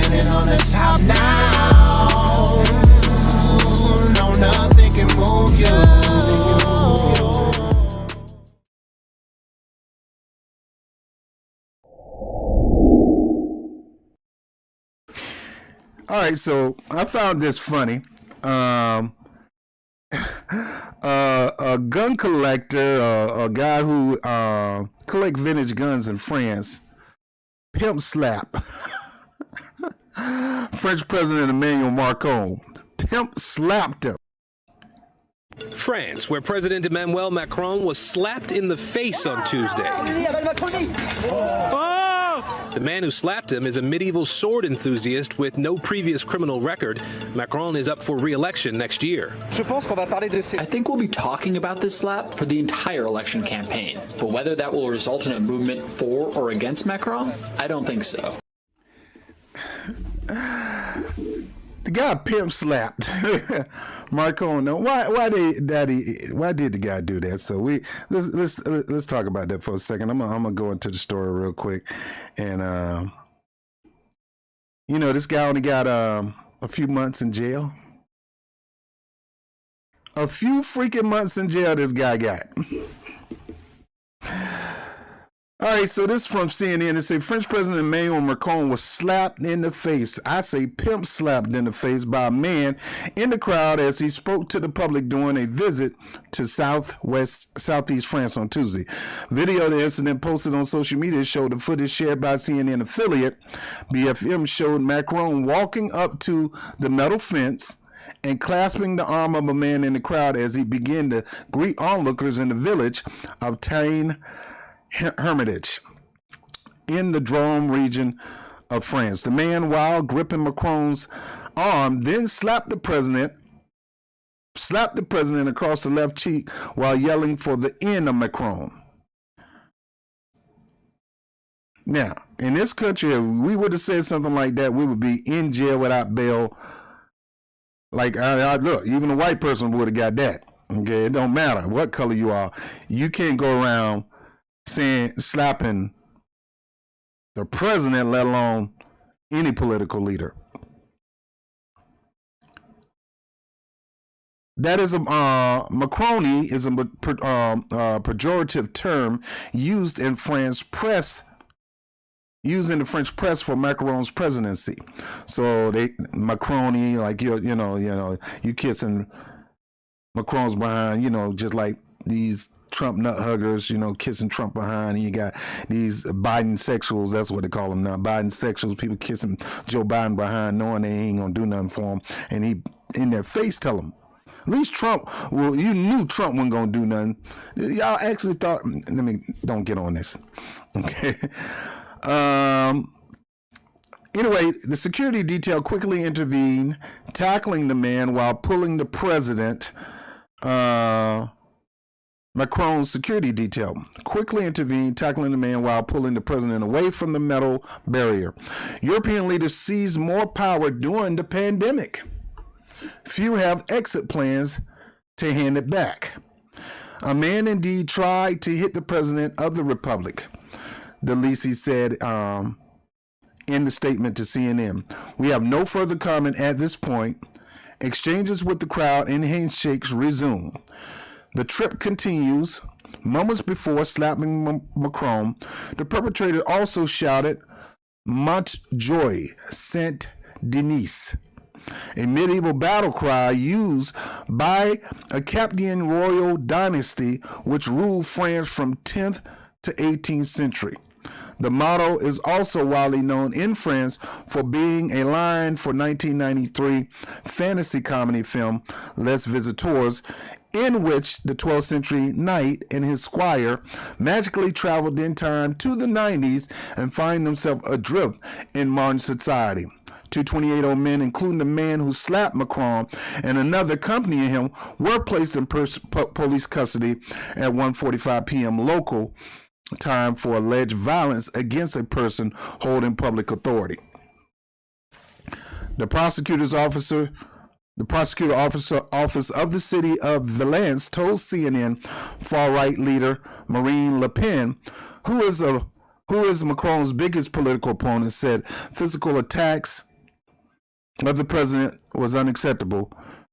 standing on the top now. No, nothing can move you. All right, so I found this funny. A gun collector, a guy who collect vintage guns in France, pimp slap French President Emmanuel Macron. Pimp slapped him. France, where President Emmanuel Macron was slapped in the face on Tuesday. The man who slapped him is a medieval sword enthusiast with no previous criminal record. Macron is up for re-election next year. I think we'll be talking about this slap for the entire election campaign, but whether that will result in a movement for or against Macron, I don't think so. The guy pimp slapped Macron. Now, why did the guy do that? So let's talk about that for a second. I'm gonna go into the story real quick, and this guy only got a few months in jail. A few freaking months in jail this guy got. All right, so this is from CNN. It says French President Emmanuel Macron was slapped in the face. I say pimp slapped in the face by a man in the crowd as he spoke to the public during a visit to southeast France on Tuesday. Video of the incident posted on social media showed the footage shared by CNN affiliate. BFM showed Macron walking up to the metal fence and clasping the arm of a man in the crowd as he began to greet onlookers in the village of Tain Hermitage in the Drôme region of France. The man, while gripping Macron's arm, then slapped the president across the left cheek while yelling for the end of Macron. Now, in this country, if we would have said something like that, we would be in jail without bail. Like, look, even a white person would have got that. Okay, it don't matter what color you are. You can't go around slapping the president, let alone any political leader. That is Macroni is a pejorative term used in the French press for Macron's presidency. So Macroni, like you kissing Macron's behind, just like these Trump nut huggers, kissing Trump behind. And you got these Biden sexuals, that's what they call them now. Biden sexuals, people kissing Joe Biden behind, knowing they ain't gonna do nothing for him. And he in their face tell them. At least Trump, you knew Trump wasn't gonna do nothing. Y'all actually thought, don't get on this. Okay. Anyway, the security detail quickly intervened, tackling the man while pulling the president, Macron's security detail quickly intervened, tackling the man while pulling the president away from the metal barrier. European leaders seized more power during the pandemic. Few have exit plans to hand it back. A man indeed tried to hit the president of the republic, DeLisi said in the statement to CNN. We have no further comment at this point. Exchanges with the crowd and handshakes resume. The trip continues. Moments before slapping Macron, the perpetrator also shouted Montjoie, Saint Denis, a medieval battle cry used by a Capetian royal dynasty which ruled France from 10th to 18th century. The motto is also widely known in France for being a line for 1993 fantasy comedy film Les Visiteurs, in which the 12th century knight and his squire magically traveled in time to the 90s and find themselves adrift in modern society. Two 28-year-old men, including the man who slapped Macron and another accompanying him, were placed in police custody at 1:45 p.m. local time for alleged violence against a person holding public authority. The prosecutor office of the city of Valence told CNN far-right leader Marine Le Pen, who is Macron's biggest political opponent, said physical attacks of the president was unacceptable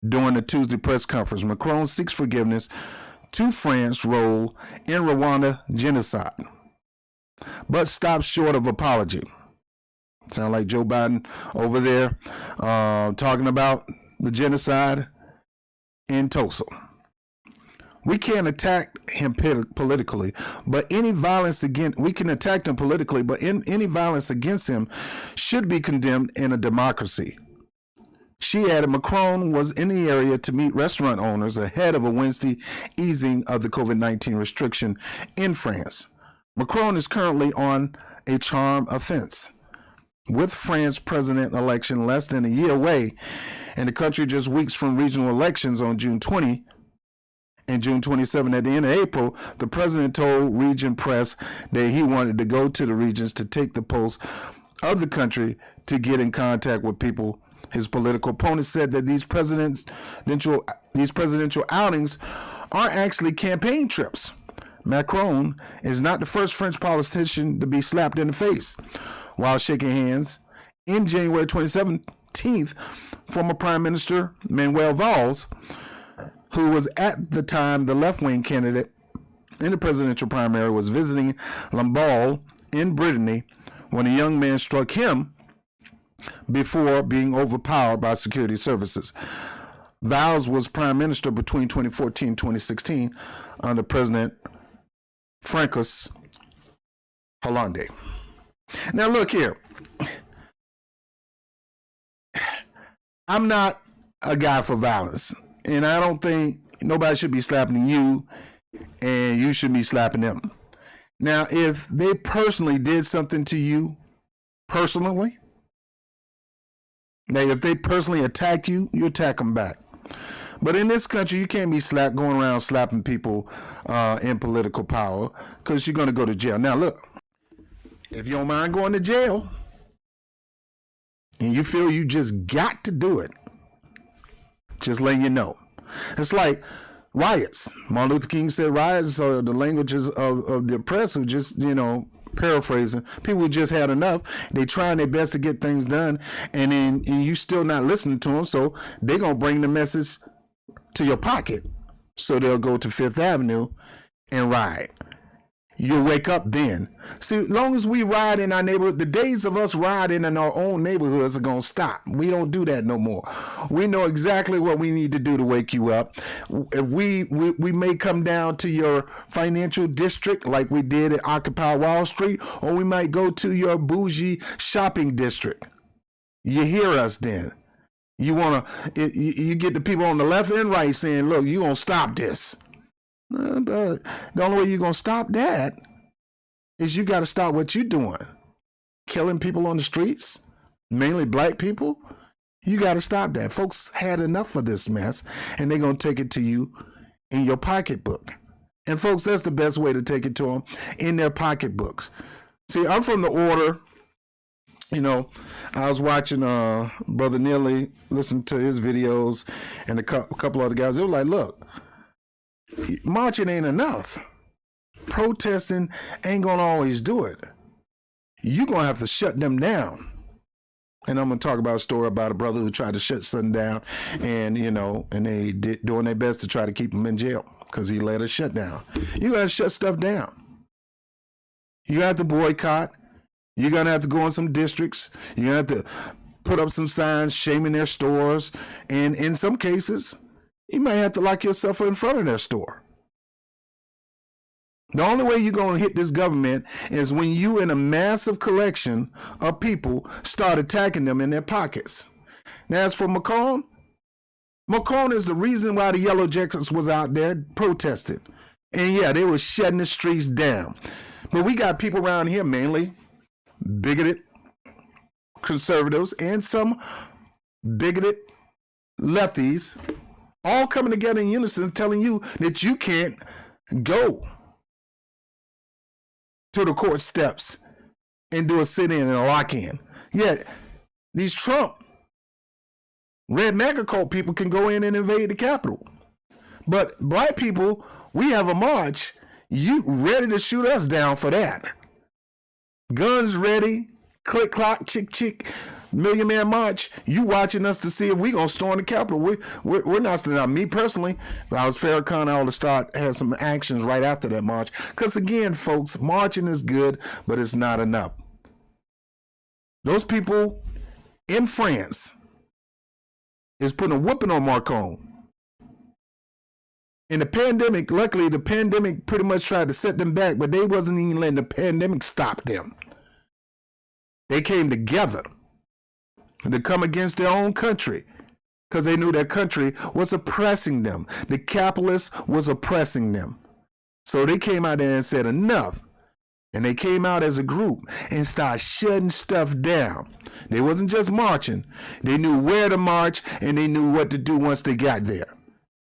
during the Tuesday press conference. Macron seeks forgiveness to France's role in Rwanda genocide, but stops short of apology. Sound like Joe Biden over there talking about the genocide in Tulsa. We can't attack him politically, but any violence against any violence against him should be condemned in a democracy. She added Macron was in the area to meet restaurant owners ahead of a Wednesday easing of the COVID-19 restriction in France. Macron is currently on a charm offense. With France president election less than a year away and the country just weeks from regional elections on June 20 and June 27 at the end of April, the president told region press that he wanted to go to the regions to take the pulse of the country to get in contact with people. His political opponents said that these presidential outings are actually campaign trips. Macron is not the first French politician to be slapped in the face while shaking hands. In January 2017, former Prime Minister Manuel Valls, who was at the time the left-wing candidate in the presidential primary, was visiting Lamballe in Brittany when a young man struck him before being overpowered by security services. Valls was prime minister between 2014 and 2016 under President Francois Hollande. Now look here. I'm not a guy for violence, and I don't think nobody should be slapping you and you should be slapping them. Now, if they personally did something to you personally, now, if they personally attack you, you attack them back. But in this country, you can't be going around slapping people in political power because you're going to go to jail. Now, look, if you don't mind going to jail and you feel you just got to do it, just letting you know. It's like riots. Martin Luther King said riots are the languages of the oppressed who just, paraphrasing, people who just had enough. They trying their best to get things done, and you still not listening to them, so they're going to bring the message to your pocket. So they'll go to Fifth Avenue and riot. You'll wake up then. See, as long as we ride in our neighborhood, the days of us riding in our own neighborhoods are going to stop. We don't do that no more. We know exactly what we need to do to wake you up. If we may come down to your financial district like we did at Occupy Wall Street, or we might go to your bougie shopping district. You hear us then. You get the people on the left and right saying, look, you're going to stop this. The only way you're going to stop that is you got to stop what you're doing. Killing people on the streets, mainly black people. You got to stop that. Folks had enough of this mess, and they're going to take it to you in your pocketbook. And folks, that's the best way to take it to them, in their pocketbooks. See, I'm from the order. I was watching Brother Neely, listen to his videos, and a couple other guys. They were like, look, marching ain't enough. Protesting ain't going to always do it. You're going to have to shut them down. And I'm going to talk about a story about a brother who tried to shut something down, and, and they doing their best to try to keep him in jail because he let us shut down. You got to shut stuff down. You have to boycott. You're going to have to go in some districts. You're going to have to put up some signs shaming their stores. And in some cases, you might have to lock yourself in front of their store. The only way you're going to hit this government is when you, in a massive collection of people, start attacking them in their pockets. Now, as for Macron is the reason why the Yellow Jackets was out there protesting. And yeah, they were shutting the streets down. But we got people around here, mainly bigoted conservatives and some bigoted lefties, all coming together in unison, telling you that you can't go to the court steps and do a sit-in and a lock-in. Yet, these Trump red MAGA cult people can go in and invade the Capitol. But black people, we have a march. You ready to shoot us down for that? Guns ready, click, clock, chick, chick, Million Man March. You watching us to see if we gonna storm the Capitol. We're not still out. Me personally, if I was Farrakhan, I ought to start had some actions right after that march. Because again, folks, marching is good, but it's not enough. Those people in France is putting a whooping on Macron. In the pandemic, luckily the pandemic pretty much tried to set them back, but they wasn't even letting the pandemic stop them. They came together to come against their own country because they knew their country was oppressing them. The capitalists was oppressing them. So they came out there and said enough. And they came out as a group and started shutting stuff down. They wasn't just marching. They knew where to march and they knew what to do once they got there.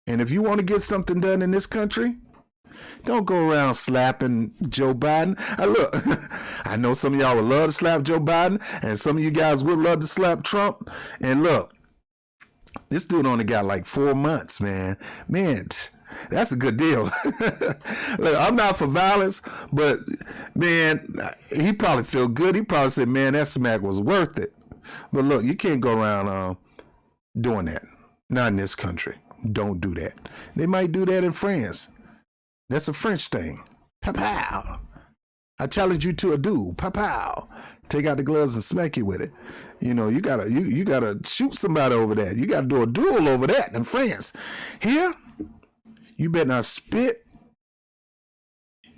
And if you want to get something done in this country, don't go around slapping Joe Biden. Look, I know some of y'all would love to slap Joe Biden, and some of you guys would love to slap Trump. And look, this dude only got like 4 months, man. Man, that's a good deal. Look, I'm not for violence, but man, he probably feel good. He probably said, man, that smack was worth it. But look, you can't go around doing that. Not in this country. Don't do that. They might do that in France. That's a French thing. Pow-pow. I challenge you to a duel. Pow-pow. Take out the gloves and smack you with it. You know, you gotta shoot somebody over that. You gotta do a duel over that in France. Here, you better not spit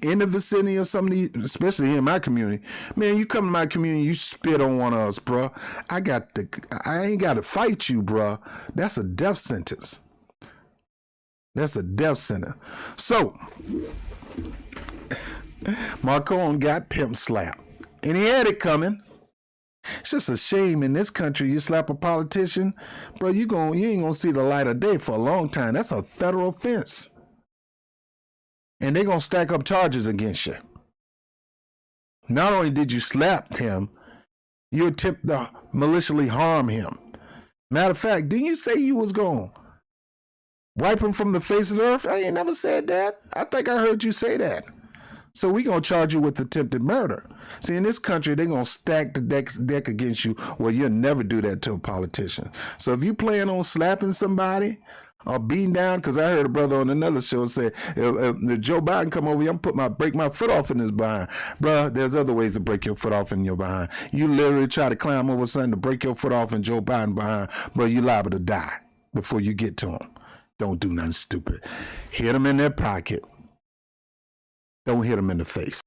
in the vicinity of somebody, especially here in my community. Man, you come to my community, you spit on one of us, bro. I ain't got to fight you, bro. That's a death sentence. That's a death sentence. So, Macron got pimp slapped. And he had it coming. It's just a shame in this country you slap a politician, bro, you ain't gonna see the light of day for a long time. That's a federal offense. And they're gonna stack up charges against you. Not only did you slap him, you attempted to maliciously harm him. Matter of fact, didn't you say you was gonna wipe him from the face of the earth? I ain't never said that. I think I heard you say that. So we gonna charge you with attempted murder. See, in this country, they gonna stack the deck against you. Well, you'll never do that to a politician. So if you plan on slapping somebody or beating down, because I heard a brother on another show say, if Joe Biden come over here, I'm break my foot off in his behind. Bruh, there's other ways to break your foot off in your behind. You literally try to climb over something to break your foot off in Joe Biden behind, bro, you liable to die before you get to him. Don't do nothing stupid. Hit them in their pocket. Don't hit them in the face.